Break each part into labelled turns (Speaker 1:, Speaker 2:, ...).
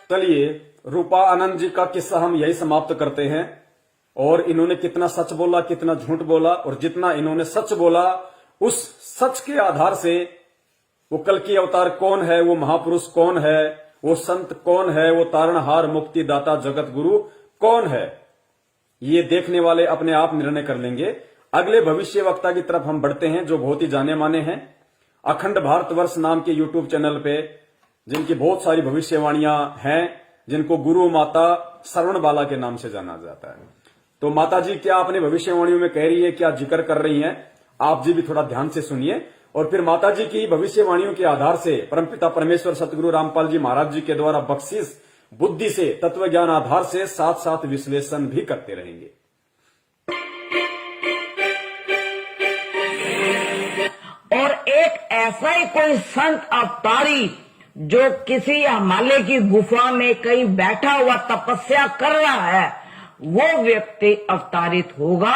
Speaker 1: चलिए, रूपा आनंद जी का किस्सा हम यही समाप्त करते हैं। और इन्होंने कितना सच बोला, कितना झूठ बोला, और जितना इन्होंने सच बोला उस सच के आधार से वो कल्कि अवतार कौन है, वो महापुरुष कौन है, वो संत कौन है, वो तारणहार मुक्तिदाता जगत गुरु कौन है, ये देखने वाले अपने आप निर्णय कर लेंगे। अगले भविष्य वक्ता की तरफ हम बढ़ते हैं, जो बहुत ही जाने माने हैं। अखंड भारतवर्ष नाम के यूट्यूब चैनल पे जिनकी बहुत सारी भविष्यवाणियां हैं, जिनको गुरु माता श्रवणबाला के नाम से जाना जाता है। तो माता जी क्या अपने भविष्यवाणियों में कह रही है, क्या जिक्र कर रही हैं, आप जी भी थोड़ा ध्यान से सुनिए। और फिर माता जी की भविष्यवाणियों के आधार से परमपिता परमेश्वर सतगुरु रामपाल जी महाराज जी के द्वारा बख्शिश बुद्धि से, तत्व ज्ञान आधार से साथ साथ विश्लेषण भी करते रहेंगे।
Speaker 2: और एक ऐसा ही कोई संत अवतारी जो किसी हिमालय की गुफा में कहीं बैठा हुआ तपस्या कर रहा है, वो व्यक्ति अवतारित होगा।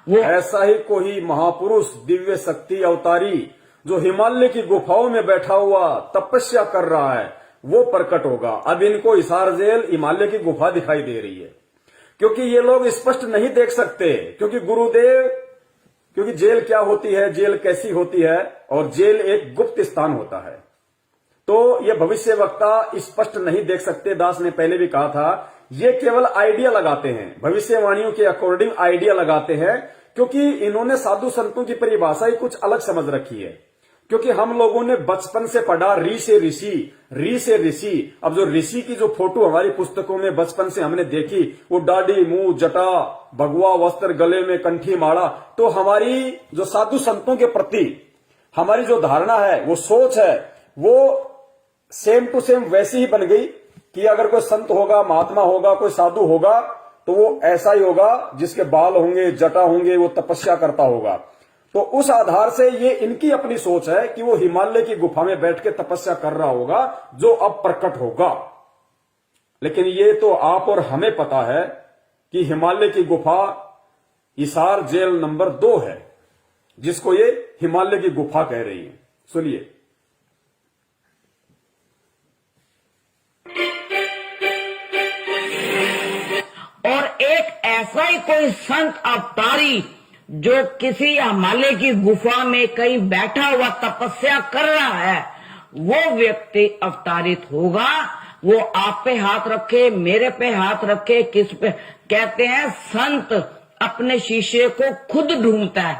Speaker 2: वो
Speaker 1: ऐसा ही कोई महापुरुष दिव्य शक्ति अवतारी जो हिमालय की गुफाओं में बैठा हुआ तपस्या कर रहा है, वो प्रकट होगा। अब इनको हिसार जेल हिमालय की गुफा दिखाई दे रही है, क्योंकि ये लोग स्पष्ट नहीं देख सकते, क्योंकि गुरुदेव, क्योंकि जेल क्या होती है, जेल कैसी होती है, और जेल एक गुप्त स्थान होता है। तो ये भविष्य वक्ता स्पष्ट नहीं देख सकते। दास ने पहले भी कहा था, ये केवल आइडिया लगाते हैं, भविष्यवाणियों के अकॉर्डिंग आइडिया लगाते हैं, क्योंकि इन्होंने साधु संतों की परिभाषा ही कुछ अलग समझ रखी है। क्योंकि हम लोगों ने बचपन से पढ़ा ऋ से ऋषि, ऋ से ऋषि। अब जो ऋषि की जो फोटो हमारी पुस्तकों में बचपन से हमने देखी, वो दाढ़ी, मुंह, जटा, भगवा वस्त्र, गले में कंठी माला, तो हमारी जो साधु संतों के प्रति हमारी जो धारणा है, वो सोच है, वो सेम टू सेम वैसी ही बन गई कि अगर कोई संत होगा, महात्मा होगा, कोई साधु होगा, तो वो ऐसा ही होगा, जिसके बाल होंगे, जटा होंगे, वो तपस्या करता होगा। तो उस आधार से ये इनकी अपनी सोच है कि वो हिमालय की गुफा में बैठ के तपस्या कर रहा होगा, जो अब प्रकट होगा। लेकिन ये तो आप और हमें पता है कि हिमालय की गुफा हिसार जेल नंबर 2 है, जिसको ये हिमालय की गुफा कह रही है। सुनिए।
Speaker 2: और एक ऐसा ही कोई संत अवतारी जो किसी हिमालय की गुफा में कहीं बैठा हुआ तपस्या कर रहा है, वो व्यक्ति अवतारित होगा। वो आप पे हाथ रखे, मेरे पे हाथ रखे, किस पे। कहते हैं संत अपने शिष्य को खुद ढूंढता है,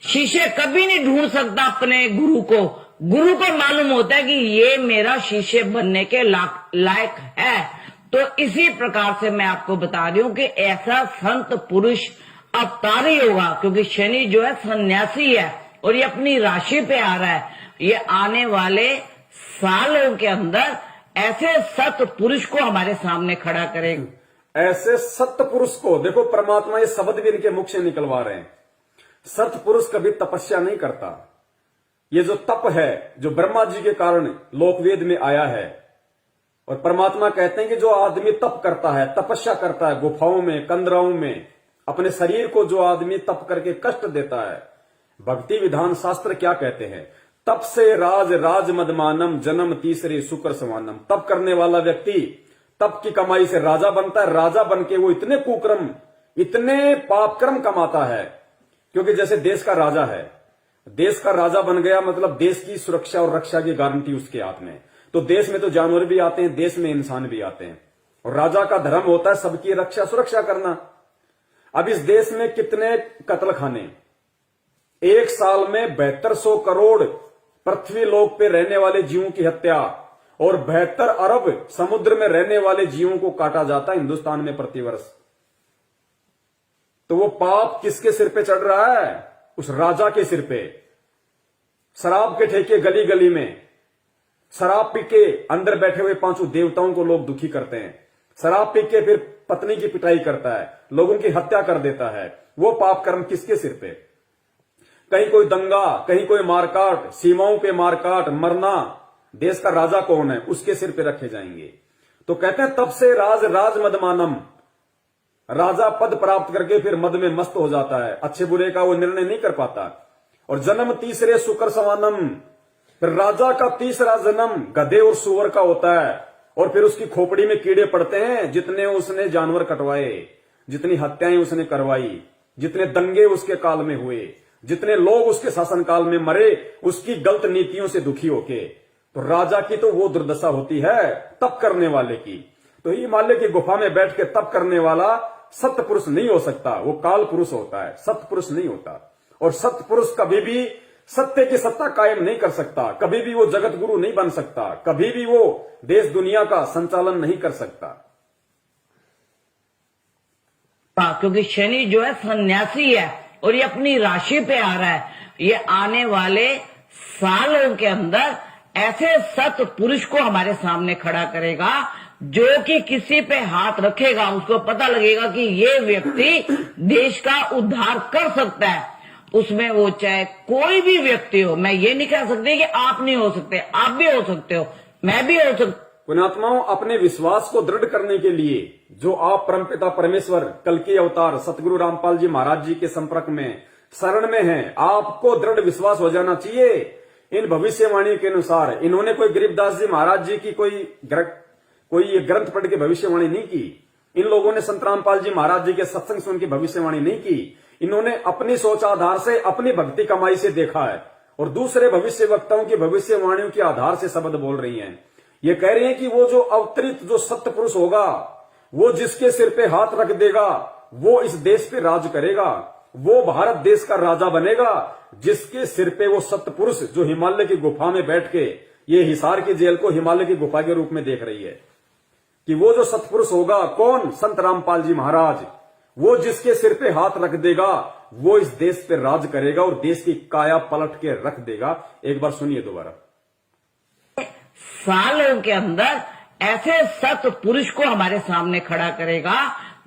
Speaker 2: शिष्य कभी नहीं ढूंढ सकता अपने गुरु को। गुरु को मालूम होता है कि ये मेरा शिष्य बनने के लायक है। तो इसी प्रकार से मैं आपको बता रही हूं कि ऐसा संत पुरुष अवतारी होगा, क्योंकि शनि जो है सन्यासी है और ये अपनी राशि पे आ रहा है। ये आने वाले सालों के अंदर ऐसे सत पुरुष को हमारे सामने खड़ा करेगा।
Speaker 1: ऐसे सत्य पुरुष को देखो, परमात्मा ये शब्द भी इनके मुख से निकलवा रहे हैं। सत्य पुरुष कभी तपस्या नहीं करता। ये जो तप है, जो ब्रह्मा जी के कारण लोकवेद में आया है, और परमात्मा कहते हैं कि जो आदमी तप करता है, तपस्या करता है, गुफाओं में, कंदराओं में, अपने शरीर को जो आदमी तप करके कष्ट देता है, भक्ति विधान शास्त्र क्या कहते हैं, तप से राज राज मदमानम जन्म तीसरे शुक्र समानम। तप करने वाला व्यक्ति तप की कमाई से राजा बनता है। राजा बनके वो इतने कुकर्म, इतने पापकर्म कमाता है, क्योंकि जैसे देश का राजा है, देश का राजा बन गया मतलब देश की सुरक्षा और रक्षा की गारंटी उसके हाथ में। तो देश में तो जानवर भी आते हैं, देश में इंसान भी आते हैं, और राजा का धर्म होता है सबकी रक्षा सुरक्षा करना। अब इस देश में कितने कत्ल खाने, एक साल में 7200 करोड़ पृथ्वी लोक पे रहने वाले जीवों की हत्या, और 72 अरब समुद्र में रहने वाले जीवों को काटा जाता है हिंदुस्तान में प्रतिवर्ष। तो वो पाप किसके सिर पे चढ़ रहा है? उस राजा के सिर पे। शराब के ठेके गली गली में, शराब पी के अंदर बैठे हुए 5 देवताओं को लोग दुखी करते हैं। शराब पी के फिर पत्नी की पिटाई करता है, लोगों की हत्या कर देता है। वो पाप कर्म किसके सिर पे? कहीं कोई दंगा, कहीं कोई मारकाट, सीमाओं पे मारकाट, मरना, देश का राजा कौन है? उसके सिर पे रखे जाएंगे। तो कहते हैं तब से राज राज मदमानम, राजा पद प्राप्त करके फिर मद में मस्त हो जाता है, अच्छे बुरे का वो निर्णय नहीं कर पाता। और जन्म तीसरे शुक्र समानम, फिर राजा का तीसरा जन्म गधे और सुअर का होता है। और फिर उसकी खोपड़ी में कीड़े पड़ते हैं। जितने उसने जानवर कटवाए, जितनी हत्याएं उसने करवाई, जितने दंगे उसके काल में हुए, जितने लोग उसके शासनकाल में मरे, उसकी गलत नीतियों से दुखी होके, तो राजा की तो वो दुर्दशा होती है तप करने वाले की। तो हिमालय की गुफा में बैठ के तप करने वाला सत्य पुरुष नहीं हो सकता, वो काल पुरुष होता है, सत्य पुरुष नहीं होता। और सत्य पुरुष कभी भी सत्य की सत्ता कायम नहीं कर सकता, कभी भी वो जगत गुरु नहीं बन सकता, कभी भी वो देश दुनिया का संचालन नहीं कर सकता।
Speaker 2: क्योंकि शनि जो है सन्यासी है और ये अपनी राशि पे आ रहा है। ये आने वाले सालों के अंदर ऐसे सत्य पुरुष को हमारे सामने खड़ा करेगा जो कि किसी पे हाथ रखेगा उसको पता लगेगा कि ये व्यक्ति देश का उद्धार कर सकता है। उसमें वो चाहे कोई भी व्यक्ति हो, मैं ये नहीं कह सकती कि आप नहीं हो सकते, आप भी हो सकते हो, मैं भी हो सकता।
Speaker 1: पुण्यात्माओं, अपने विश्वास को दृढ़ करने के लिए जो आप परमपिता परमेश्वर कल के अवतार सतगुरु रामपाल जी महाराज जी के संपर्क में शरण में हैं, आपको दृढ़ विश्वास हो जाना चाहिए। इन भविष्यवाणी के अनुसार इन्होंने कोई गरीबदास जी महाराज जी की कोई ग्रंथ पढ़ के भविष्यवाणी नहीं की। इन लोगों ने संत रामपाल जी महाराज जी के सत्संग सुन की भविष्यवाणी नहीं की। इन्होंने अपनी सोच आधार से, अपनी भक्ति कमाई से देखा है और दूसरे भविष्य वक्ताओं की भविष्यवाणियों के आधार से शब्द बोल रही हैं। ये कह रहे हैं कि वो जो अवतरित जो सत्य पुरुष होगा, वो जिसके सिर पे हाथ रख देगा वो इस देश पे राज करेगा, वो भारत देश का राजा बनेगा। जिसके सिर पे वो सत्य पुरुष जो हिमालय की गुफा में बैठ के ये हिसार की जेल को हिमालय की गुफा के रूप में देख रही है, कि वो जो सत्पुरुष होगा कौन? संत रामपाल जी महाराज। वो जिसके सिर पे हाथ रख देगा वो इस देश पे राज करेगा और देश की काया पलट के रख देगा। एक बार सुनिए दोबारा।
Speaker 2: सालों के अंदर ऐसे सत्य पुरुष को हमारे सामने खड़ा करेगा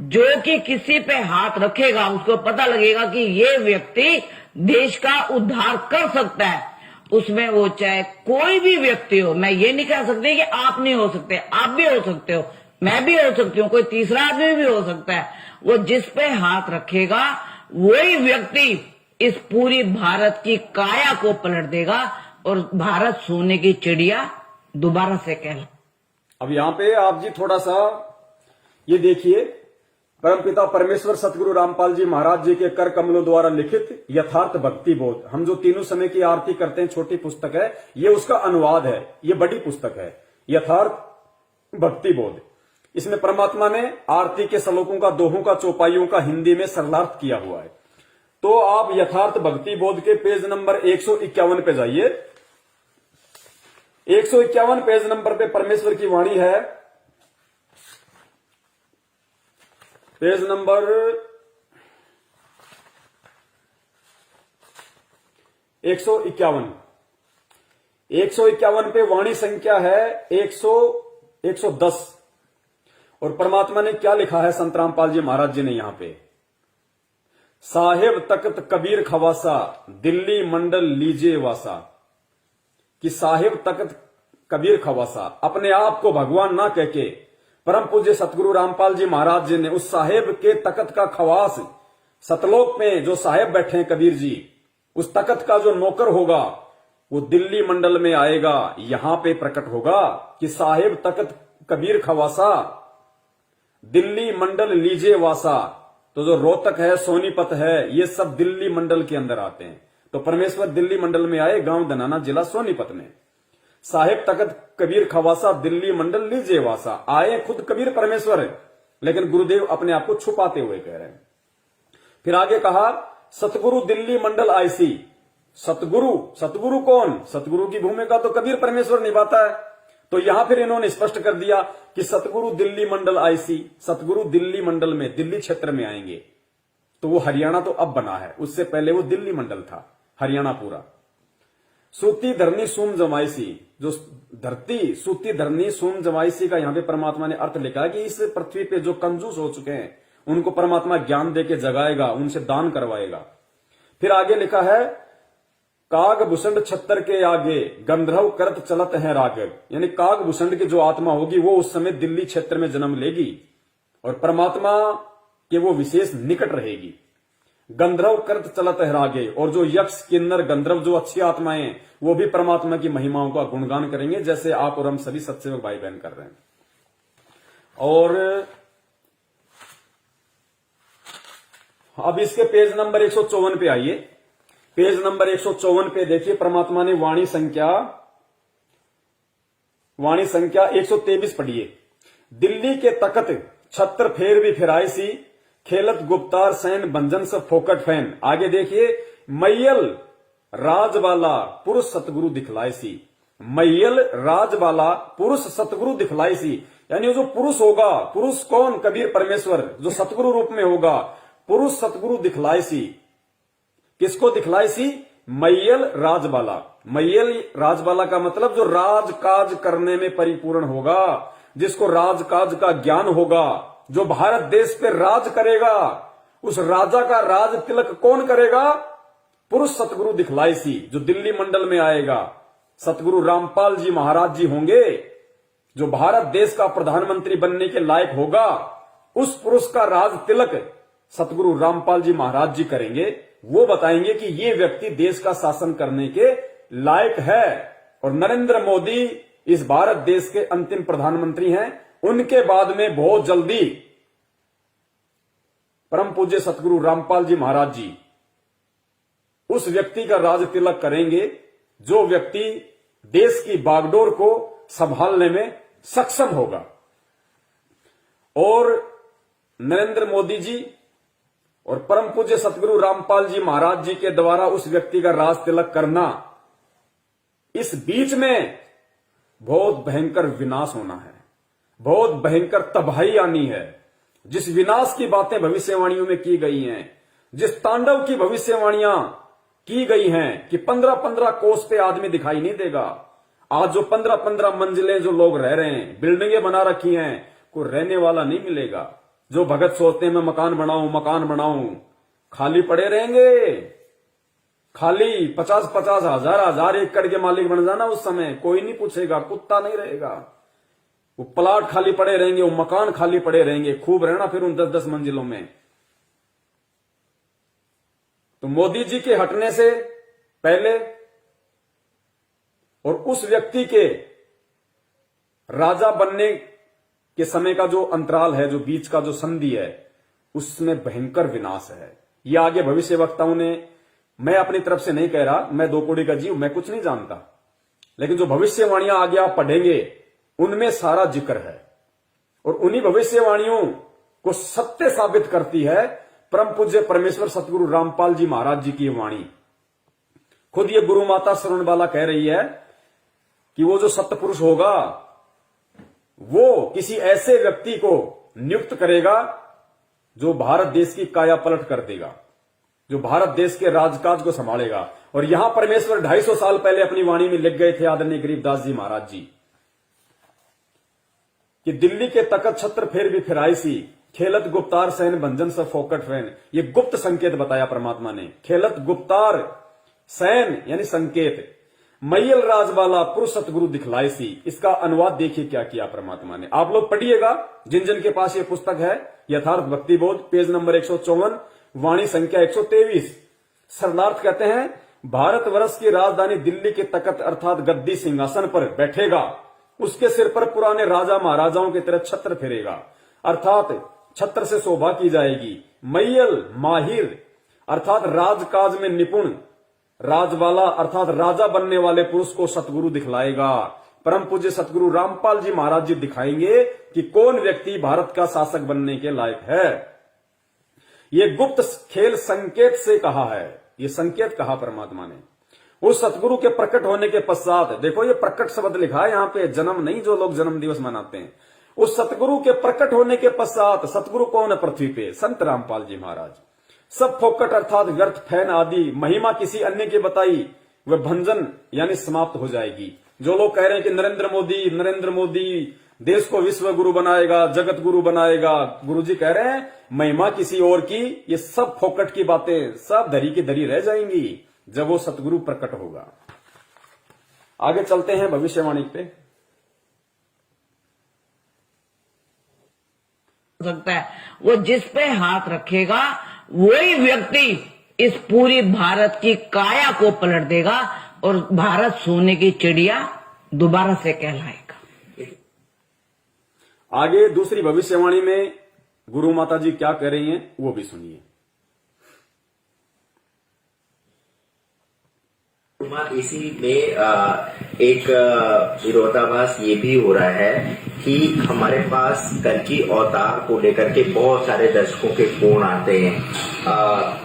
Speaker 2: जो कि किसी पे हाथ रखेगा उसको पता लगेगा कि ये व्यक्ति देश का उद्धार कर सकता है। उसमें वो चाहे कोई भी व्यक्ति हो, मैं ये नहीं कह सकती कि आप नहीं हो सकते, आप भी हो सकते हो, मैं भी हो सकती हूँ, कोई तीसरा आदमी भी हो सकता है। वो जिस पे हाथ रखेगा वही व्यक्ति इस पूरी भारत की काया को पलट देगा और भारत सोने की चिड़िया दोबारा से कहला।
Speaker 1: अब यहां पे आप जी थोड़ा सा ये देखिए, परमपिता परमेश्वर सतगुरु रामपाल जी महाराज जी के कर कमलों द्वारा लिखित यथार्थ भक्ति बोध, हम जो तीनों समय की आरती करते हैं, छोटी पुस्तक है, ये उसका अनुवाद है, ये बड़ी पुस्तक है यथार्थ भक्ति बोध। इसमें परमात्मा ने आरती के श्लोकों का, दोहों का, चौपाइयों का हिंदी में सरलार्थ किया हुआ है। तो आप यथार्थ भक्ति बोध के पेज नंबर 151 पे जाइए। 151 पेज नंबर पे परमेश्वर की वाणी है, पेज नंबर 151। 151 पे वाणी संख्या है 110 और परमात्मा ने क्या लिखा है संत रामपाल जी महाराज जी ने यहां पे, साहेब तख्त कबीर खवासा दिल्ली मंडल लीजे वासा। कि साहेब तख्त कबीर खवासा, अपने आप को भगवान ना कह के परम पूज्य सतगुरु रामपाल जी महाराज जी ने उस साहेब के तख्त का खवास, सतलोक में जो साहेब बैठे हैं कबीर जी, उस तख्त का जो नौकर होगा वो दिल्ली मंडल में आएगा, यहां पे प्रकट होगा कि साहेब तख्त कबीर खवासा दिल्ली मंडल लीजे वासा। तो जो रोहतक है, सोनीपत है, ये सब दिल्ली मंडल के अंदर आते हैं। तो परमेश्वर दिल्ली मंडल में आए, गांव दनाना, जिला सोनीपत में। साहेब तख्त कबीर खवासा दिल्ली मंडल लीजे वासा, आए खुद कबीर परमेश्वर है, लेकिन गुरुदेव अपने आप को छुपाते हुए कह रहे हैं। फिर आगे कहा सतगुरु दिल्ली मंडल आईसी। सतगुरु कौन? सतगुरु की भूमिका तो कबीर परमेश्वर निभाता है। तो यहां फिर इन्होंने स्पष्ट कर दिया कि सतगुरु दिल्ली मंडल आईसी, सतगुरु दिल्ली मंडल में, दिल्ली क्षेत्र में आएंगे। तो वो हरियाणा तो अब बना है, उससे पहले वो दिल्ली मंडल था, हरियाणा पूरा। सूती धरनी सूम जमाइसी, जो धरती सूती धरनी सूम जमाइसी का यहां पे परमात्मा ने अर्थ लिखा है कि इस पृथ्वी पे जो कंजूस हो चुके हैं उनको परमात्मा ज्ञान देके जगाएगा, उनसे दान करवाएगा। फिर आगे लिखा है काग भूषण छत्तर के आगे गंधर्व करत चलत है राग। यानी काग भूषण की जो आत्मा होगी वो उस समय दिल्ली क्षेत्र में जन्म लेगी और परमात्मा के वो विशेष निकट रहेगी। गंधर्व करत चलत है रागे, और जो यक्ष किन्नर गंधर्व जो अच्छी आत्माएं वो भी परमात्मा की महिमाओं का गुणगान करेंगे, जैसे आप और हम सभी सत्सेवक भाई बहन कर रहे हैं। और अब इसके पेज नंबर 154 पे आइए। पेज नंबर 154 पे देखिए, परमात्मा ने वाणी संख्या 123 पढ़िए। दिल्ली के तकत छत्र फेर भी फिराई सी, खेलत गुप्तार सैन भंजन से फोकट फैन। आगे देखिए, मैयल राजवाला पुरुष सतगुरु दिखलाई सी। मैयल राजवाला पुरुष सतगुरु दिखलाई सी, यानी जो पुरुष होगा, पुरुष कौन? कबीर परमेश्वर, जो सतगुरु रूप में होगा, पुरुष सतगुरु दिखलाई सी। किसको दिखलाई सी? मैयल राजवाला। मैयल राजवाला का मतलब जो राजकाज करने में परिपूर्ण होगा, जिसको राजकाज का ज्ञान होगा, जो भारत देश पे राज करेगा, उस राजा का राज तिलक कौन करेगा? पुरुष सतगुरु दिखलाई सी, जो दिल्ली मंडल में आएगा। सतगुरु रामपाल जी महाराज जी होंगे, जो भारत देश का प्रधानमंत्री बनने के लायक होगा, उस पुरुष का राज तिलक सतगुरु रामपाल जी महाराज जी करेंगे। वो बताएंगे कि ये व्यक्ति देश का शासन करने के लायक है। और नरेंद्र मोदी इस भारत देश के अंतिम प्रधानमंत्री हैं। उनके बाद में बहुत जल्दी परम पूज्य सतगुरु रामपाल जी महाराज जी उस व्यक्ति का राज तिलक करेंगे, जो व्यक्ति देश की बागडोर को संभालने में सक्षम होगा। और नरेंद्र मोदी जी और परम पूज्य सतगुरु रामपाल जी महाराज जी के द्वारा उस व्यक्ति का राज तिलक करना, इस बीच में बहुत भयंकर विनाश होना है, बहुत भयंकर तबाही आनी है। जिस विनाश की बातें भविष्यवाणियों में की गई हैं, जिस तांडव की भविष्यवाणियां की गई हैं कि 15-15 कोस पे आदमी दिखाई नहीं देगा। आज जो 15-15 मंजिलें जो लोग रह रहे हैं, बिल्डिंगें बना रखी हैं, कोई रहने वाला नहीं मिलेगा। जो भगत सोचते हैं मैं मकान बनाऊं, खाली पड़े रहेंगे। खाली 50-50 हजार एकड़ के मालिक बन जाना, उस समय कोई नहीं पूछेगा, कुत्ता नहीं रहेगा। वो प्लाट खाली पड़े रहेंगे, वो मकान खाली पड़े रहेंगे, खूब रहना फिर उन 10-10 मंजिलों में। तो मोदी जी के हटने से पहले और उस व्यक्ति के राजा बनने के समय का जो अंतराल है, जो बीच का जो संधि है, उसमें भयंकर विनाश है। ये आगे भविष्य वक्ताओं ने, मैं अपनी तरफ से नहीं कह रहा, मैं दो कौड़ी का जीव, मैं कुछ नहीं जानता, लेकिन जो भविष्यवाणियां आगे आप पढ़ेंगे उनमें सारा जिक्र है। और उन्हीं भविष्यवाणियों को सत्य साबित करती है परम पूज्य परमेश्वर सतगुरु रामपाल जी महाराज जी की वाणी। खुद ये गुरु माता शरणबाला कह रही है कि वो जो सत्य पुरुष होगा, वो किसी ऐसे व्यक्ति को नियुक्त करेगा जो भारत देश की काया पलट कर देगा, जो भारत देश के राजकाज को संभालेगा। और यहां परमेश्वर 250 साल पहले अपनी वाणी में लिख गए थे, आदरणीय गरीबदास जी महाराज जी, कि दिल्ली के तकत छत्र फेर भी फिराई सी, खेलत गुप्तार सैन भंजन से फोकट फैन। ये गुप्त संकेत बताया परमात्मा ने। खेलत गुप्तार सैन यानी संकेत, मैयल राजवाला पुरुष सतगुरु दिखलाई सी। इसका अनुवाद देखिए क्या किया परमात्मा ने। आप लोग पढ़िएगा, जिन जिन के पास ये पुस्तक है, यथार्थ भक्ति बोध, पेज नंबर 154, वाणी संख्या 123। शरणार्थ कहते हैं, भारतवर्ष की राजधानी दिल्ली के तकत अर्थात गद्दी सिंहासन पर बैठेगा, उसके सिर पर पुराने राजा महाराजाओं की तरह छत्र फिरेगा, अर्थात छत्र से शोभा की जाएगी। मैयल माहिर अर्थात राजकाज में निपुण, राजवाला अर्थात राजा बनने वाले पुरुष को सतगुरु दिखलाएगा। परम पूज्य सतगुरु रामपाल जी महाराज जी दिखाएंगे कि कौन व्यक्ति भारत का शासक बनने के लायक है। ये गुप्त खेल संकेत से कहा है, ये संकेत कहा परमात्मा ने। उस सतगुरु के प्रकट होने के पश्चात, देखो ये प्रकट शब्द लिखा है यहां पे, जन्म नहीं जो लोग जन्म दिवस मनाते हैं। उस सतगुरु के प्रकट होने के पश्चात, सतगुरु कौन है पृथ्वी पे? संत रामपाल जी महाराज। सब फोकट अर्थात व्यर्थ फैन आदि महिमा किसी अन्य की बताई वह भंजन यानी समाप्त हो जाएगी। जो लोग कह रहे हैं कि नरेंद्र मोदी देश को विश्व गुरु बनाएगा, जगत गुरु बनाएगा, गुरुजी कह रहे हैं महिमा किसी और की, ये सब फोकट की बातें सब धरी की धरी रह जाएंगी जब वो सतगुरु प्रकट होगा। आगे चलते हैं भविष्यवाणी पे।
Speaker 2: सकता है वो जिस पे हाथ रखेगा वही व्यक्ति इस पूरी भारत की काया को पलट देगा और भारत सोने की चिड़िया दोबारा से कहलाएगा।
Speaker 1: आगे दूसरी भविष्यवाणी में गुरु माता जी क्या कह रही हैं वो भी सुनिए।
Speaker 3: इसी में एक विरोधाभास ये भी हो रहा है कि हमारे पास कल्कि अवतार को लेकर के बहुत सारे दर्शकों के फोन आते हैं।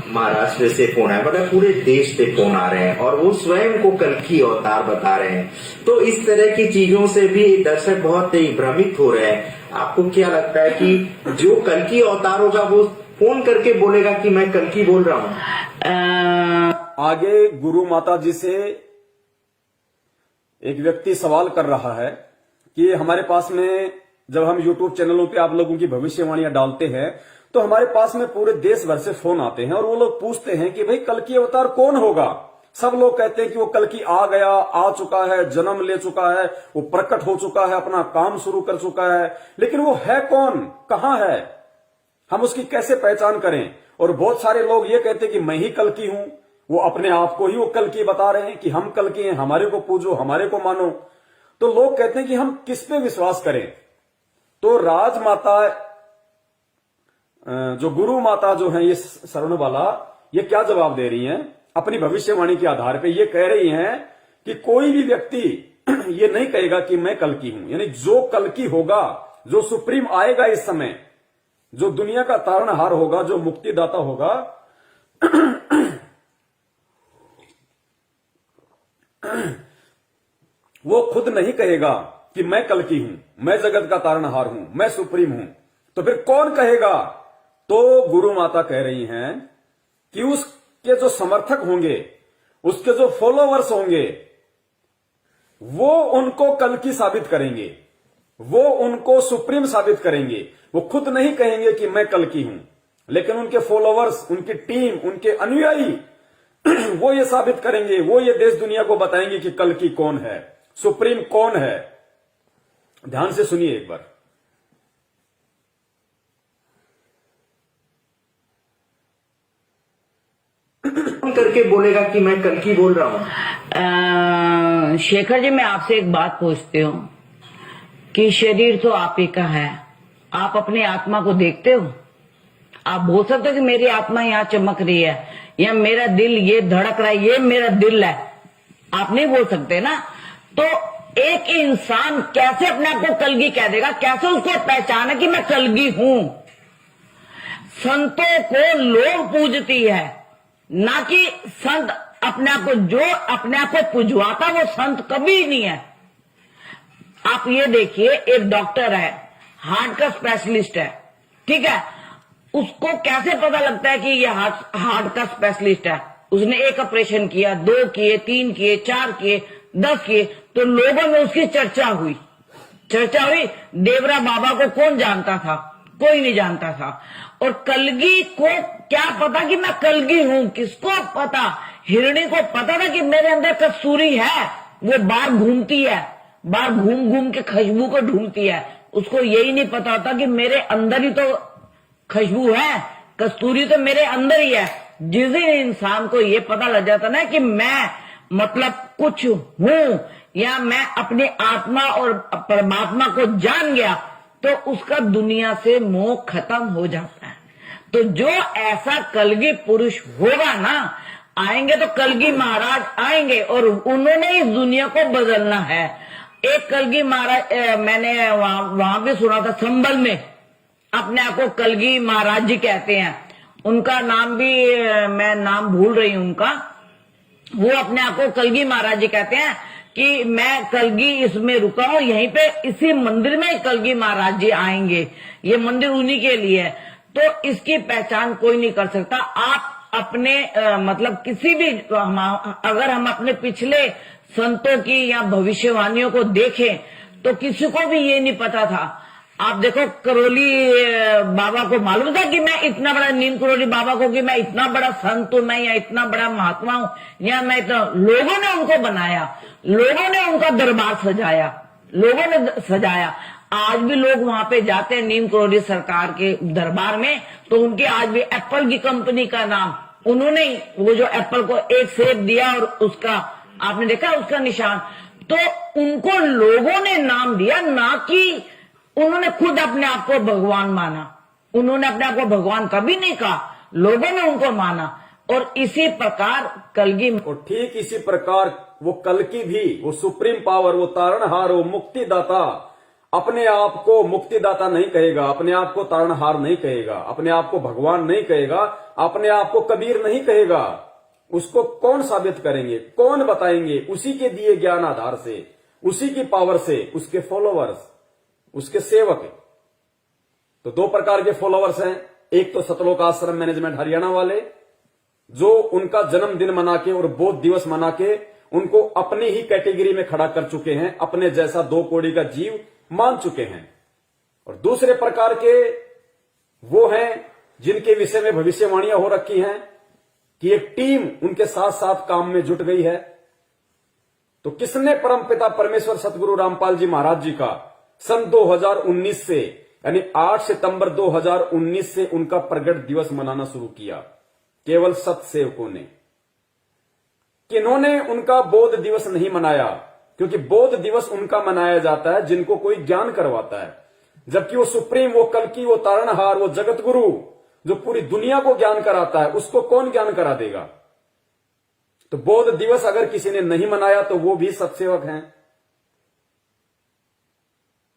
Speaker 3: महाराष्ट्र से फोन आए, मतलब पूरे देश से फोन आ रहे हैं और वो स्वयं को कल्कि अवतार बता रहे हैं। तो इस तरह की चीजों से भी दर्शक बहुत ही भ्रमित हो रहे हैं। आपको क्या लगता है कि जो कल्कि अवतार होगा वो फोन करके बोलेगा कि मैं कल्कि बोल रहा हूँ?
Speaker 1: आगे गुरु माता जी से एक व्यक्ति सवाल कर रहा है कि हमारे पास में जब हम YouTube चैनलों पे आप लोगों की भविष्यवाणियां डालते हैं तो हमारे पास में पूरे देश भर से फोन आते हैं और वो लोग पूछते हैं कि भाई कल्कि अवतार कौन होगा। सब लोग कहते हैं कि वो कल्कि आ गया, आ चुका है, जन्म ले चुका है, वो प्रकट हो चुका है, अपना काम शुरू कर चुका है, लेकिन वो है कौन, कहां है, हम उसकी कैसे पहचान करें। और बहुत सारे लोग ये कहते हैं कि मैं ही कल्कि हूं, वो अपने आप को ही वो कल्कि बता रहे हैं कि हम कल्कि हैं, हमारे को पूजो, हमारे को मानो। तो लोग कहते हैं कि हम किस पे विश्वास करें। तो राजमाता जो गुरु माता जो है ये शरणवाला, ये क्या जवाब दे रही हैं अपनी भविष्यवाणी के आधार पे। ये कह रही हैं कि कोई भी व्यक्ति ये नहीं कहेगा कि मैं कल्कि हूं, यानी जो कल्कि होगा, जो सुप्रीम आएगा इस समय, जो दुनिया का तारणहार होगा, जो मुक्तिदाता होगा, वो खुद नहीं कहेगा कि मैं कल्कि हूं, मैं जगत का तारणहार हूं, मैं सुप्रीम हूं। तो फिर कौन कहेगा? तो गुरु माता कह रही हैं कि उसके जो समर्थक होंगे, उसके जो फॉलोवर्स होंगे, वो उनको कल्कि साबित करेंगे, वो उनको सुप्रीम साबित करेंगे। वो खुद नहीं कहेंगे कि मैं कल्कि हूं, लेकिन उनके फॉलोवर्स, उनकी टीम, उनके अनुयायी वो ये साबित करेंगे, वो ये देश दुनिया को बताएंगे कि कल्कि कौन है, सुप्रीम कौन है। ध्यान से सुनिए एक बार।
Speaker 3: फोन करके बोलेगा कि मैं कल्कि बोल रहा हूँ?
Speaker 2: शेखर जी, मैं आपसे एक बात पूछती हूँ कि शरीर तो आप ही का है, आप अपनी आत्मा को देखते हो? आप बोल सकते हो कि मेरी आत्मा यहाँ चमक रही है या मेरा दिल ये धड़क रहा है, ये मेरा दिल है? आप नहीं बोल सकते ना। तो एक इंसान कैसे अपने आप को कल्गी कह देगा? कैसे उसको पहचान है कि मैं कल्गी हूं? संतों को लोग पूजती है, ना कि संत अपने आप को। जो अपने आप को पुजवाता वो संत कभी नहीं है। आप ये देखिए, एक डॉक्टर है, हार्ट का स्पेशलिस्ट है, ठीक है, उसको कैसे पता लगता है कि ये हार्ट का स्पेशलिस्ट है? उसने एक ऑपरेशन किया, 2 किए, 3 किए, 4 किए, 10 किए, तो लोगों में उसकी चर्चा हुई। देवरा बाबा को कौन जानता था? कोई नहीं जानता था। और कलगी को क्या पता कि मैं कलगी हूं? किसको पता? हिरणी को पता था कि मेरे अंदर कस्तूरी है, वो बाहर घूमती है, बाहर घूम घूम के खुशबू को ढूंढती है। उसको यही नहीं पता होता कि मेरे अंदर ही तो खुशबू है, कस्तूरी तो मेरे अंदर ही है। जिस दिन इंसान को ये पता लग जाता ना कि मैं मतलब कुछ हूं, या मैं अपनी आत्मा और परमात्मा को जान गया, तो उसका दुनिया से मोह खत्म हो जाता है। तो जो ऐसा कलगी पुरुष होगा ना, आएंगे तो कलगी महाराज आएंगे और उन्होंने इस दुनिया को बदलना है। एक कलगी महाराज मैंने वहां भी सुना था, संभल में अपने आप को कलगी महाराज जी कहते हैं। उनका नाम भी मैं नाम भूल रही हूं उनका। वो अपने आप को कलगी महाराज जी कहते हैं कि मैं कलगी इसमें रुका हूं, यहीं पे इसी मंदिर में कलगी महाराज जी आएंगे, ये मंदिर उन्हीं के लिए है। तो इसकी पहचान कोई नहीं कर सकता। आप अपने मतलब किसी भी, अगर हम अपने पिछले संतों की या भविष्यवाणियों को देखें तो किसी को भी ये नहीं पता था। आप देखो, करोली बाबा को मालूम था कि मैं इतना बड़ा, नीम करोली बाबा को कि मैं इतना बड़ा संत हूं, मैं या इतना बड़ा महात्मा हूं, या मैं इतना। लोगों ने उनको बनाया, लोगों ने उनका दरबार सजाया, लोगों ने सजाया। आज भी लोग वहां पे जाते हैं नीम करोली सरकार के दरबार में, तो उनके आज भी एप्पल की कंपनी का नाम उन्होंने, वो जो एप्पल को एक सेब दिया और उसका आपने देखा उसका निशान, तो उनको लोगों ने नाम दिया, ना कि उन्होंने खुद अपने आप को भगवान माना। उन्होंने अपने आप को भगवान कभी नहीं कहा, लोगों ने उनको माना। और इसी प्रकार कलगी,
Speaker 1: और ठीक इसी प्रकार वो कल्कि भी, वो सुप्रीम पावर, वो तारणहार, वो मुक्तिदाता अपने आप को मुक्तिदाता नहीं कहेगा, अपने आप को तारणहार नहीं कहेगा, अपने आप को भगवान नहीं कहेगा, अपने आप को कबीर नहीं कहेगा। उसको कौन साबित करेंगे, कौन बताएंगे? उसी के दिए ज्ञान आधार से, उसी की पावर से उसके फॉलोवर्स, उसके सेवक। तो दो प्रकार के फॉलोवर्स हैं। एक तो सतलोक आश्रम मैनेजमेंट हरियाणा वाले, जो उनका जन्मदिन मना के और बोध दिवस मना के उनको अपनी ही कैटेगरी में खड़ा कर चुके हैं, अपने जैसा 2 कौड़ी का जीव मान चुके हैं। और दूसरे प्रकार के वो हैं जिनके विषय में भविष्यवाणियां हो रखी हैं कि एक टीम उनके साथ साथ काम में जुट गई है। तो किसने परमपिता परमेश्वर सतगुरु रामपाल जी महाराज जी का सन 2019 से, यानी 8 सितंबर 2019 से उनका प्रगट दिवस मनाना शुरू किया? केवल सत्सेवकों ने। किन्होंने उनका बोध दिवस नहीं मनाया? क्योंकि बोध दिवस उनका मनाया जाता है जिनको कोई ज्ञान करवाता है, जबकि वो सुप्रीम, वो कल्कि, वो तारणहार, वो जगत गुरु जो पूरी दुनिया को ज्ञान कराता है, उसको कौन ज्ञान करा देगा? तो बोध दिवस अगर किसी ने नहीं मनाया तो वो भी सत्सेवक हैं।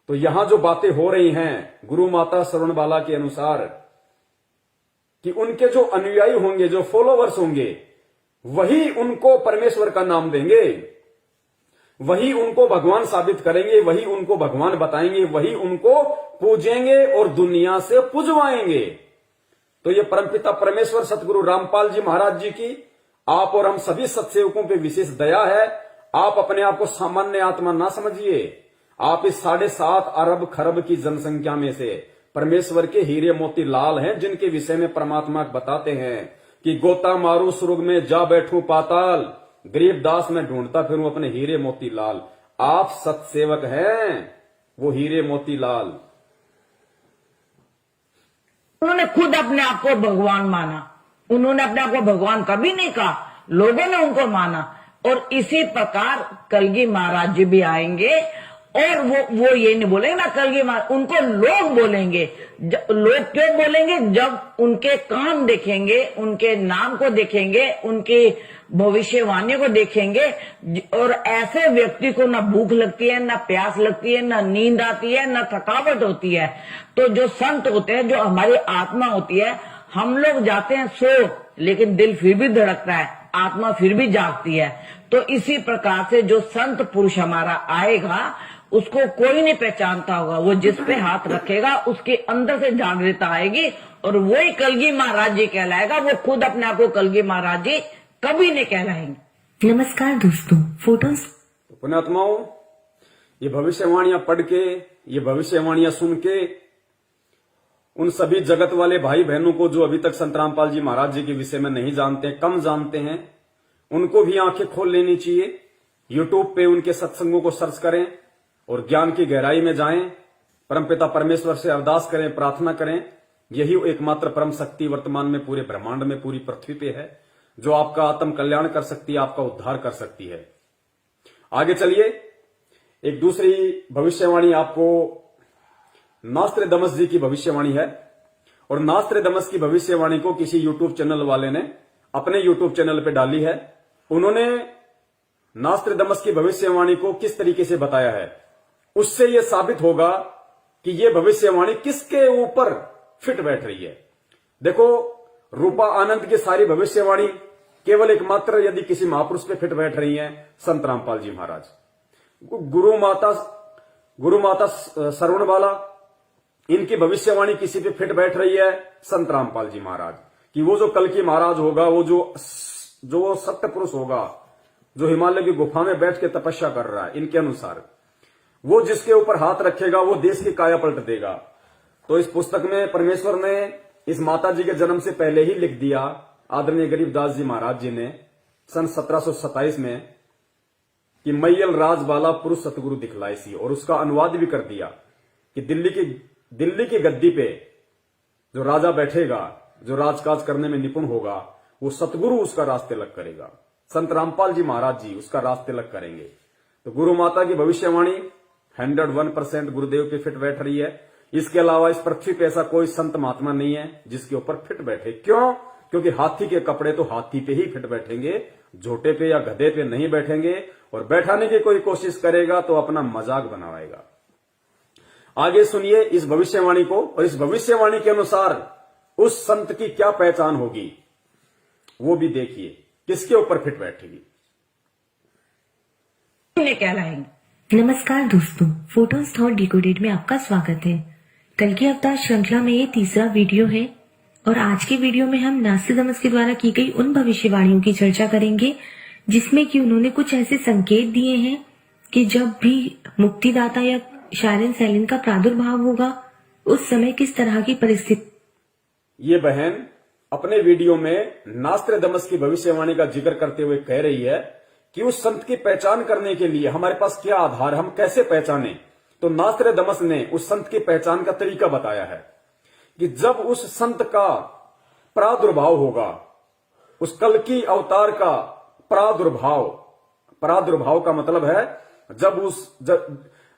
Speaker 1: तो यहां जो बातें हो रही हैं गुरु माता श्रवणबाला के अनुसार कि उनके जो अनुयायी होंगे, जो फॉलोवर्स होंगे, वही उनको परमेश्वर का नाम देंगे, वही उनको भगवान साबित करेंगे, वही उनको भगवान बताएंगे, वही उनको पूजेंगे और दुनिया से पुजवाएंगे। तो ये परमपिता परमेश्वर सतगुरु रामपाल जी महाराज जी की आप और हम सभी सत्सेवकों पे विशेष दया है। आप अपने आप को सामान्य आत्मा ना समझिए। आप इस 7.5 अरब खरब की जनसंख्या में से परमेश्वर के हीरे मोती लाल हैं, जिनके विषय में परमात्मा बताते हैं कि गोता मारू सुर्ग में जा बैठूं पाताल, गरीब दास में ढूंढता फिरूं अपने हीरे मोती लाल। आप सत्सेवक हैं, वो हीरे मोती लाल।
Speaker 2: उन्होंने खुद अपने आप को भगवान माना। उन्होंने अपने आप को भगवान कभी नहीं कहा, लोगों ने उनको माना। और इसी प्रकार कलगी महाराज जी भी आएंगे और वो ये नहीं बोलेंगे ना कलगी महाराज, उनको लोग बोलेंगे। लोग क्यों बोलेंगे? जब उनके काम देखेंगे, उनके नाम को देखेंगे, उनकी भविष्यवाणी को देखेंगे। और ऐसे व्यक्ति को ना भूख लगती है, ना प्यास लगती है, ना नींद आती है, ना थकावट होती है। तो जो संत होते हैं, जो हमारी आत्मा होती है, हम लोग जाते हैं सो, लेकिन दिल फिर भी धड़कता है, आत्मा फिर भी जागती है। तो इसी प्रकार से जो संत पुरुष हमारा आएगा, उसको कोई नहीं पहचानता होगा। वो जिस पे हाथ रखेगा उसके अंदर से जागृता आएगी और वही कलगी महाराज जी कहलाएगा। वो खुद अपने आप को कलगी महाराज जी कभी नहीं कहलाएंगे।
Speaker 4: नमस्कार दोस्तों, फोटोज
Speaker 1: तो पुण्यात्माओं, ये भविष्यवाणियां पढ़ के, ये भविष्यवाणियां सुन के उन सभी जगत वाले भाई बहनों को जो अभी तक संत रामपाल जी महाराज जी के विषय में नहीं जानते, कम जानते हैं, उनको भी आंखें खोल लेनी चाहिए। यूट्यूब पे उनके सत्संगों को सर्च करें और ज्ञान की गहराई में जाएं। परमपिता परमेश्वर से अरदास करें, प्रार्थना करें। यही एकमात्र परम शक्ति वर्तमान में पूरे ब्रह्मांड में, पूरी पृथ्वी पे है, जो आपका आत्म कल्याण कर सकती है, आपका उद्धार कर सकती है। आगे चलिए, एक दूसरी भविष्यवाणी आपको नास्त्रेदमस जी की भविष्यवाणी है। और नास्त्रेदमस की भविष्यवाणी को किसी यूट्यूब चैनल वाले ने अपने यूट्यूब चैनल पे डाली है। उन्होंने नास्त्रेदमस की भविष्यवाणी को किस तरीके से बताया है, उससे यह साबित होगा कि यह भविष्यवाणी किसके ऊपर फिट बैठ रही है। देखो, रूपा आनंद की सारी भविष्यवाणी केवल एकमात्र यदि किसी महापुरुष पे फिट बैठ रही है, संत रामपाल जी महाराज। गुरु माता श्रवणबाला, इनकी भविष्यवाणी किसी पे फिट बैठ रही है, संत रामपाल जी महाराज कि वो जो कल की महाराज होगा, वो जो सत्य पुरुष होगा, जो हिमालय की गुफा में बैठ के तपस्या कर रहा है, इनके अनुसार वो जिसके ऊपर हाथ रखेगा वो देश की काया पलट देगा। तो इस पुस्तक में परमेश्वर ने इस माता जी के जन्म से पहले ही लिख दिया, आदरणीय गरीबदास जी महाराज जी ने सन 1727 में, कि मैयल राजबाला पुरुष सतगुरु दिखलाई सी। और उसका अनुवाद भी कर दिया कि दिल्ली की गद्दी पे जो राजा बैठेगा, जो राजकाज करने में निपुण होगा, वो सतगुरु उसका रास्ते लग करेगा। संत रामपाल जी महाराज जी उसका रास्ते लग करेंगे। तो गुरु माता की भविष्यवाणी 101% गुरुदेव पे फिट बैठ रही है। इसके अलावा इस पृथ्वी पे ऐसा कोई संत महात्मा नहीं है जिसके ऊपर फिट बैठे। क्यों? क्योंकि हाथी के कपड़े तो हाथी पे ही फिट बैठेंगे, झोटे पे या गधे पे नहीं बैठेंगे, और बैठाने की कोई कोशिश करेगा तो अपना मजाक बनाएगा। आगे सुनिए इस भविष्यवाणी को, और इस भविष्यवाणी के अनुसार उस संत की क्या पहचान होगी वो भी देखिए, किसके ऊपर फिट बैठेगी।
Speaker 2: कहलाएंगे।
Speaker 4: नमस्कार दोस्तों, फोटोज थॉट डिकोडेड में आपका स्वागत है। कल की अवतार श्रृंखला में ये तीसरा वीडियो है और आज के वीडियो में हम नास्तिदमस के द्वारा की गई उन भविष्यवाणियों की चर्चा करेंगे जिसमें कि उन्होंने कुछ ऐसे संकेत दिए हैं कि जब भी मुक्तिदाता या शायरन सैलिन का प्रादुर्भाव होगा उस समय किस तरह की परिस्थिति।
Speaker 1: ये बहन अपने वीडियो में नास्त्रेदमस की भविष्यवाणी का जिक्र करते हुए कह रही है कि उस संत की पहचान करने के लिए हमारे पास क्या आधार, हम कैसे पहचाने। तो नास्त्रेदमस ने उस संत की पहचान का तरीका बताया है कि जब उस संत का प्रादुर्भाव होगा, उस कल की अवतार का प्रादुर्भाव का मतलब है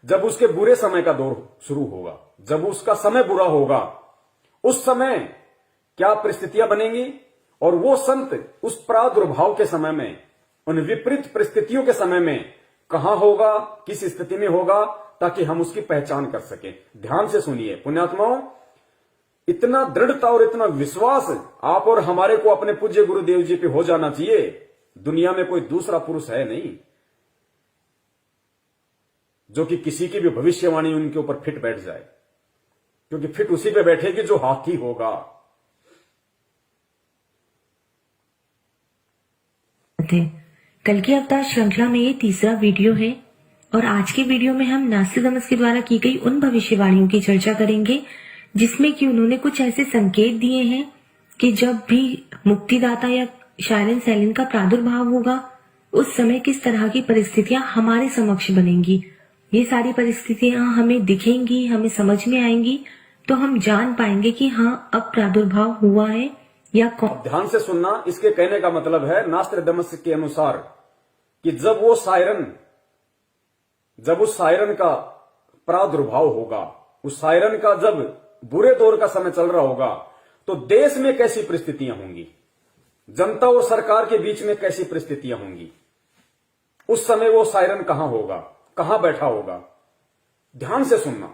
Speaker 1: जब उसके बुरे समय का दौर शुरू होगा, जब उसका समय बुरा होगा, उस समय क्या परिस्थितियां बनेंगी, और वो संत उस प्रादुर्भाव के समय में, उन विपरीत परिस्थितियों के समय में कहां होगा, किस स्थिति में होगा, ताकि हम उसकी पहचान कर सकें। ध्यान से सुनिए पुण्यात्माओं, इतना दृढ़ता और इतना विश्वास आप और हमारे को अपने पूज्य गुरुदेव जी पे हो जाना चाहिए। दुनिया में कोई दूसरा पुरुष है नहीं जो कि किसी की भी भविष्यवाणी उनके ऊपर फिट बैठ जाए, क्योंकि फिट उसी पे बैठेगी जो हाथी होगा।
Speaker 4: कल की अवतार श्रृंखला में ये तीसरा वीडियो है और आज के वीडियो में हम नास्तिदमस के द्वारा की गई उन भविष्यवाणियों की चर्चा करेंगे जिसमें कि उन्होंने कुछ ऐसे संकेत दिए हैं कि जब भी मुक्तिदाता या शायरन सैलिन का प्रादुर्भाव होगा उस समय किस तरह की परिस्थितियां हमारे समक्ष बनेंगी। ये सारी परिस्थितियां हमें दिखेंगी, हमें समझ में आएंगी, तो हम जान पाएंगे कि हाँ अब प्रादुर्भाव हुआ है या कौन।
Speaker 1: ध्यान से सुनना, इसके कहने का मतलब है नास्त्रेदमस के अनुसार कि जब उस सायरन का प्रादुर्भाव होगा, उस सायरन का जब बुरे दौर का समय चल रहा होगा, तो देश में कैसी परिस्थितियां होंगी, जनता और सरकार के बीच में कैसी परिस्थितियां होंगी, उस समय वो सायरन कहां होगा, कहां बैठा होगा। ध्यान से सुनना,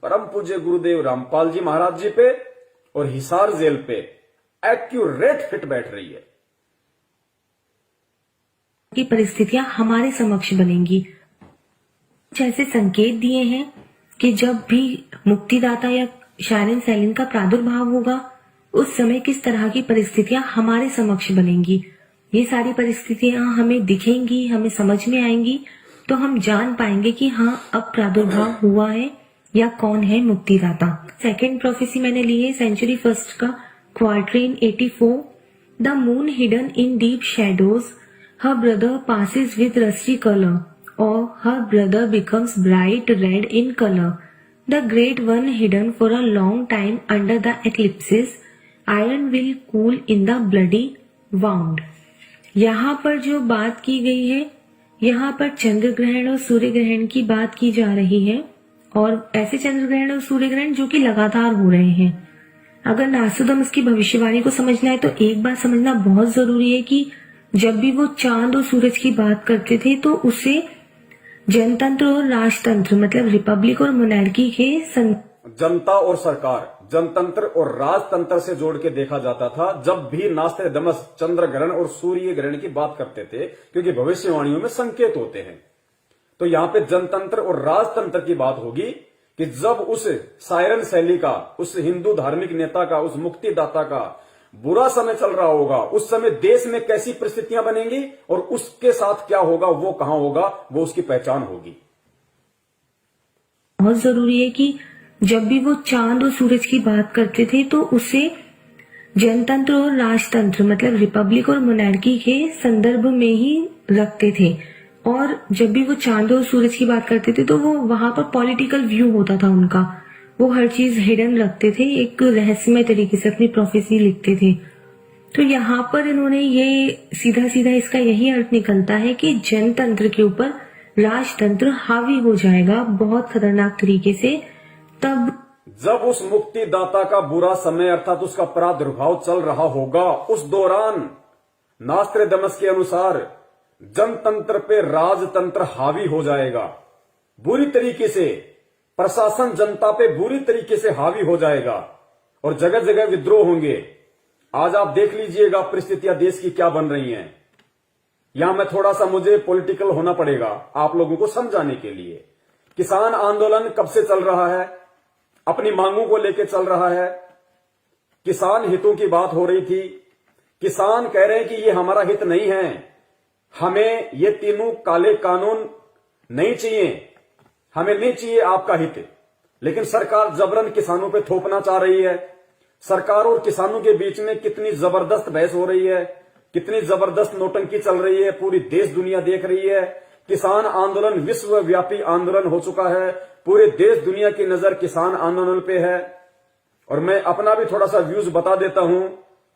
Speaker 1: परम पूज्य गुरुदेव रामपाल जी महाराज जी पे और हिसार जेल पे एक्यूरेट फिट बैठ रही है
Speaker 4: की परिस्थितियां हमारे समक्ष बनेंगी। कुछ ऐसे संकेत दिए हैं कि जब भी मुक्तिदाता या शायरन सैलिन का प्रादुर्भाव होगा उस समय किस तरह की परिस्थितियां हमारे समक्ष बनेंगी। ये सारी परिस्थितियां हमें दिखेंगी, हमें समझ में आएंगी, तो हम जान पाएंगे कि हाँ अब प्रादुर्भाव हुआ है या कौन है मुक्तिदाता। सेकेंड प्रोफेसी मैंने ली है सेंचुरी फर्स्ट का quatrain 84। The moon hidden in deep shadows, her brother passes with rusty color, or her brother becomes bright red in color. The great one hidden for a long time under the eclipses, iron will cool in the bloody wound. यहाँ पर जो बात की गई है, यहाँ पर चंद्र ग्रहण और सूर्य ग्रहण की बात की जा रही है, और ऐसे चंद्र ग्रहण और सूर्य ग्रहण जो कि लगातार हो रहे हैं। अगर नास्तिदमस की भविष्यवाणी को समझना है तो एक बात समझना बहुत जरूरी है कि जब भी वो चांद और सूरज की बात करते थे तो उसे जनतंत्र और राजतंत्र मतलब रिपब्लिक और मोनार्की के
Speaker 1: जनता और सरकार, जनतंत्र और राजतंत्र से जोड़ के देखा जाता था जब भी नास्त्रेदमस चंद्र ग्रहण और सूर्य ग्रहण की बात करते थे, क्योंकि भविष्यवाणियों में संकेत होते हैं। तो यहाँ पे जनतंत्र और राजतंत्र की बात होगी कि जब उस सायरन शैली का, उस हिंदू धार्मिक नेता का, उस मुक्तिदाता का बुरा समय चल रहा होगा, उस समय देश में कैसी परिस्थितियां बनेंगी और उसके साथ क्या होगा, वो कहां होगा, वो उसकी पहचान होगी।
Speaker 4: बहुत जरूरी है कि जब भी वो चांद और सूरज की बात करते थे तो उसे जनतंत्र और राजतंत्र मतलब रिपब्लिक और मोनार्की के संदर्भ में ही रखते थे, और जब भी वो चांद और सूरज की बात करते थे तो वो वहां पर पॉलिटिकल व्यू होता था उनका, वो हर चीज हिडन रखते थे, एक रहस्यमय तरीके से अपनी प्रोफेसी लिखते थे। तो यहाँ पर इन्होंने ये सीधा सीधा इसका यही अर्थ निकलता है कि जनतंत्र के ऊपर राजतंत्र हावी हो जाएगा बहुत खतरनाक तरीके से, तब
Speaker 1: जब उस मुक्तिदाता का बुरा समय अर्थात उसका प्रादुर्भाव चल रहा होगा, उस दौरान नास्त्रेदमस के अनुसार जनतंत्र पे राजतंत्र हावी हो जाएगा बुरी तरीके से, प्रशासन जनता पे बुरी तरीके से हावी हो जाएगा और जगह जगह विद्रोह होंगे। आज आप देख लीजिएगा परिस्थितियां देश की क्या बन रही हैं। यहां मैं थोड़ा सा मुझे पॉलिटिकल होना पड़ेगा आप लोगों को समझाने के लिए। किसान आंदोलन कब से चल रहा है, अपनी मांगों को लेकर चल रहा है, किसान हितों की बात हो रही थी। किसान कह रहे हैं कि ये हमारा हित नहीं है, हमें ये तीनों काले कानून नहीं चाहिए, हमें नहीं चाहिए आपका हित। लेकिन सरकार जबरन किसानों पे थोपना चाह रही है। सरकार और किसानों के बीच में कितनी जबरदस्त बहस हो रही है, कितनी जबरदस्त नौटंकी चल रही है, पूरी देश दुनिया देख रही है। किसान आंदोलन विश्वव्यापी आंदोलन हो चुका है, पूरे देश दुनिया की नजर किसान आंदोलन पे है। और मैं अपना भी थोड़ा सा व्यूज बता देता हूं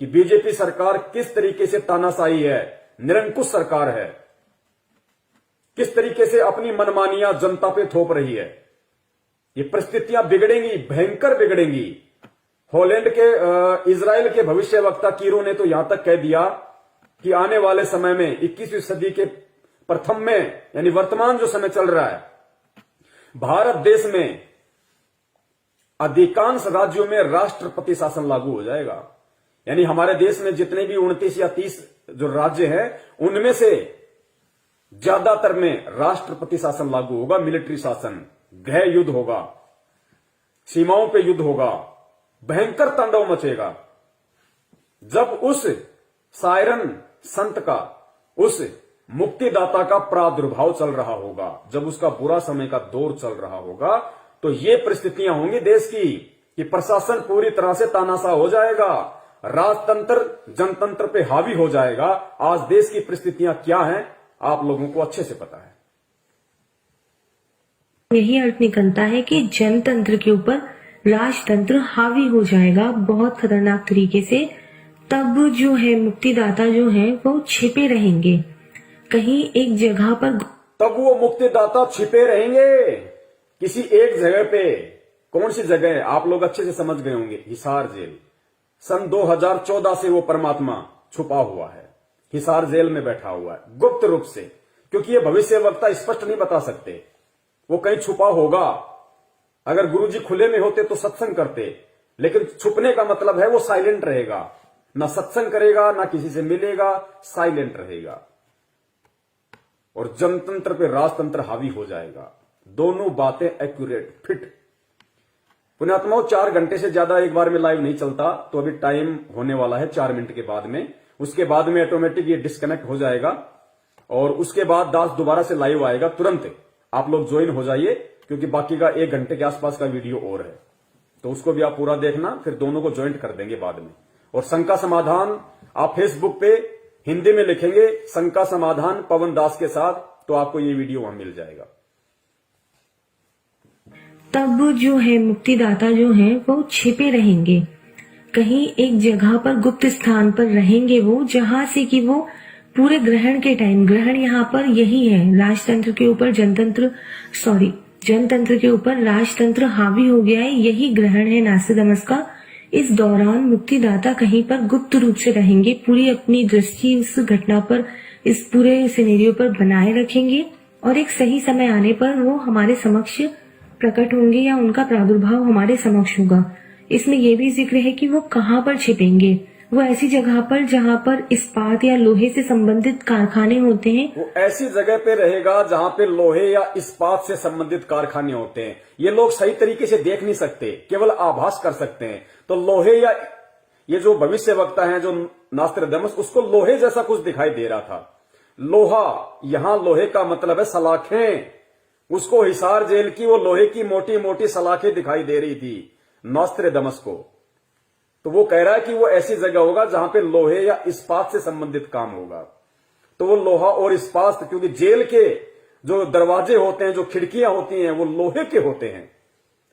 Speaker 1: कि बीजेपी सरकार किस तरीके से तानाशाही है, निरंकुश सरकार है, किस तरीके से अपनी मनमानियां जनता पे थोप रही है। ये परिस्थितियां बिगड़ेंगी, भयंकर बिगड़ेंगी। हॉलैंड के इजराइल के भविष्यवक्ता कीरो ने तो यहां तक कह दिया कि आने वाले समय में 21वीं सदी के प्रथम में, यानी वर्तमान जो समय चल रहा है, भारत देश में अधिकांश राज्यों में राष्ट्रपति शासन लागू हो जाएगा। यानी हमारे देश में जितने भी 29 या 30 जो राज्य हैं, उनमें से ज्यादातर में राष्ट्रपति शासन लागू होगा, मिलिट्री शासन, गृह युद्ध होगा, सीमाओं पे युद्ध होगा, भयंकर तांडव मचेगा। जब उस सायरन संत का, उस मुक्तिदाता का प्रादुर्भाव चल रहा होगा, जब उसका बुरा समय का दौर चल रहा होगा, तो ये परिस्थितियां होंगी देश की कि प्रशासन पूरी तरह से तानाशाह हो जाएगा, राजतंत्र जनतंत्र पे हावी हो जाएगा। आज देश की परिस्थितियां क्या हैं आप लोगों को अच्छे से पता है।
Speaker 4: यही अर्थ निकलता है कि जनतंत्र के ऊपर राजतंत्र हावी हो जाएगा बहुत खतरनाक तरीके से, तब जो है मुक्तिदाता जो है वो छिपे रहेंगे कहीं एक जगह पर।
Speaker 1: तब वो मुक्तिदाता छिपे रहेंगे किसी एक जगह पे। कौन सी जगह है आप लोग अच्छे से समझ गए होंगे, हिसार जेल। सन 2014 से वो परमात्मा छुपा हुआ है, हिसार जेल में बैठा हुआ है गुप्त रूप से, क्योंकि ये भविष्यवक्ता स्पष्ट नहीं बता सकते, वो कहीं छुपा होगा। अगर गुरुजी खुले में होते तो सत्संग करते, लेकिन छुपने का मतलब है वो साइलेंट रहेगा, ना सत्संग करेगा, ना किसी से मिलेगा, साइलेंट रहेगा। और जनतंत्र पे राजतंत्र हावी हो जाएगा। दोनों बातें एक्यूरेट, फिट। पुण्यात्माओं, 4 घंटे से ज्यादा एक बार में लाइव नहीं चलता, तो अभी टाइम होने वाला है 4 मिनट के बाद में। उसके बाद में ऑटोमेटिक ये डिस्कनेक्ट हो जाएगा और उसके बाद दास दोबारा से लाइव आएगा। तुरंत आप लोग ज्वाइन हो जाइए, क्योंकि बाकी का 1 घंटे के आसपास का वीडियो और है, तो उसको भी आप पूरा देखना, फिर दोनों को ज्वाइंट कर देंगे बाद में। और शंका समाधान आप फेसबुक पे हिंदी में लिखेंगे शंका समाधान पवन दास के साथ, तो आपको ये वीडियो वहां मिल जाएगा।
Speaker 4: तब जो है मुक्तिदाता जो है वो छिपे रहेंगे कहीं एक जगह पर, गुप्त स्थान पर रहेंगे वो, जहां से कि वो पूरे ग्रहण के टाइम, ग्रहण यहाँ पर यही है, राजतंत्र के ऊपर जनतंत्र के ऊपर राजतंत्र हावी हो गया है, यही ग्रहण है नास्तिदमस का। इस दौरान मुक्तिदाता कहीं पर गुप्त रूप से रहेंगे, पूरी अपनी दृष्टि उस घटना पर, इस पूरे सिनेरियो पर बनाए रखेंगे और एक सही समय आने पर वो हमारे समक्ष प्रकट होंगे या उनका प्रादुर्भाव हमारे समक्ष होगा। इसमें यह भी जिक्र है कि वो कहाँ पर छिपेंगे। वो ऐसी जगह पर जहाँ पर इस्पात या लोहे से संबंधित कारखाने होते हैं,
Speaker 1: वो ऐसी जगह पे रहेगा जहाँ पे लोहे या इस्पात से संबंधित कारखाने होते हैं। ये लोग सही तरीके से देख नहीं सकते, केवल आभास कर सकते हैं। तो लोहे या ये जो भविष्यवक्ता है जो नास्त्रेदमस, उसको लोहे जैसा कुछ दिखाई दे रहा था। लोहा, यहां लोहे का मतलब है सलाखें। उसको हिसार जेल की वो लोहे की मोटी मोटी सलाखें दिखाई दे रही थी नास्त्रेदमस को। तो वो कह रहा है कि वो ऐसी जगह होगा जहां पे लोहे या इस्पात से संबंधित काम होगा। तो वो लोहा और इस्पात, क्योंकि जेल के जो दरवाजे होते हैं, जो खिड़कियां होती हैं, वो लोहे के होते हैं,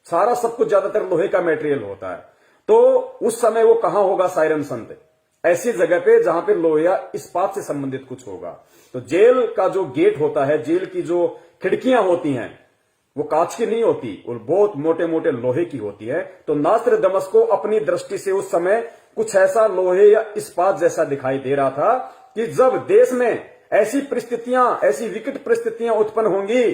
Speaker 1: सारा सब कुछ ज्यादातर लोहे का मटेरियल होता है। तो उस समय वो कहां होगा सायरन संत? ऐसी जगह पे जहां पे लोहे या इस्पात से संबंधित कुछ होगा। तो जेल का जो गेट होता है, जेल की जो खिड़कियां होती हैं वो कांच की नहीं होती और बहुत मोटे मोटे लोहे की होती है। तो नास्त्रदमस को अपनी दृष्टि से उस समय कुछ ऐसा लोहे या इस्पात जैसा दिखाई दे रहा था कि जब देश में ऐसी परिस्थितियां, ऐसी विकट परिस्थितियां उत्पन्न होंगी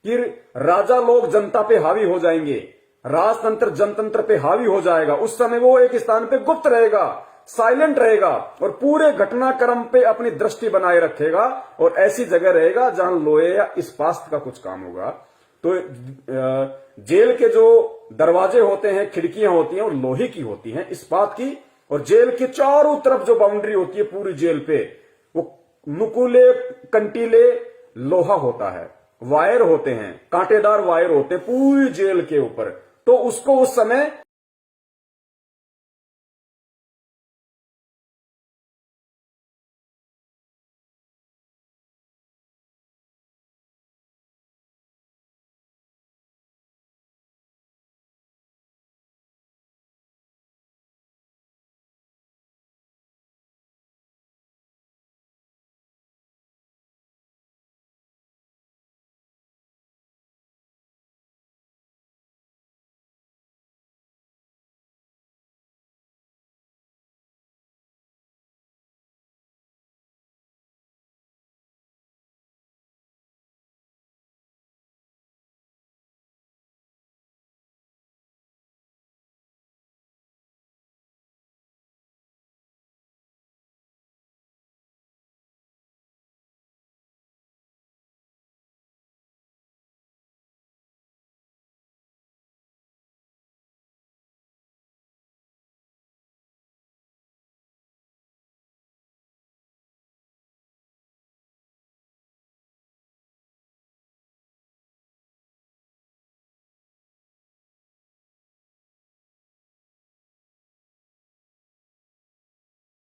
Speaker 1: कि राजा लोग जनता पे हावी हो जाएंगे, राजतंत्र जनतंत्र पे हावी हो जाएगा, उस समय वो एक स्थान पे गुप्त रहेगा, साइलेंट रहेगा और पूरे घटनाक्रम पे अपनी दृष्टि बनाए रखेगा और ऐसी जगह रहेगा जहां लोहे या इस्पात का कुछ काम होगा। तो जेल के जो दरवाजे होते हैं, खिड़कियां होती हैं, वो लोहे की होती हैं, इस्पात की, और जेल के चारों तरफ जो बाउंड्री होती है पूरी जेल पे, वो नुकीले कंटीले लोहा होता है, वायर होते हैं, कांटेदार वायर होते हैं पूरी जेल के ऊपर। तो उसको उस समय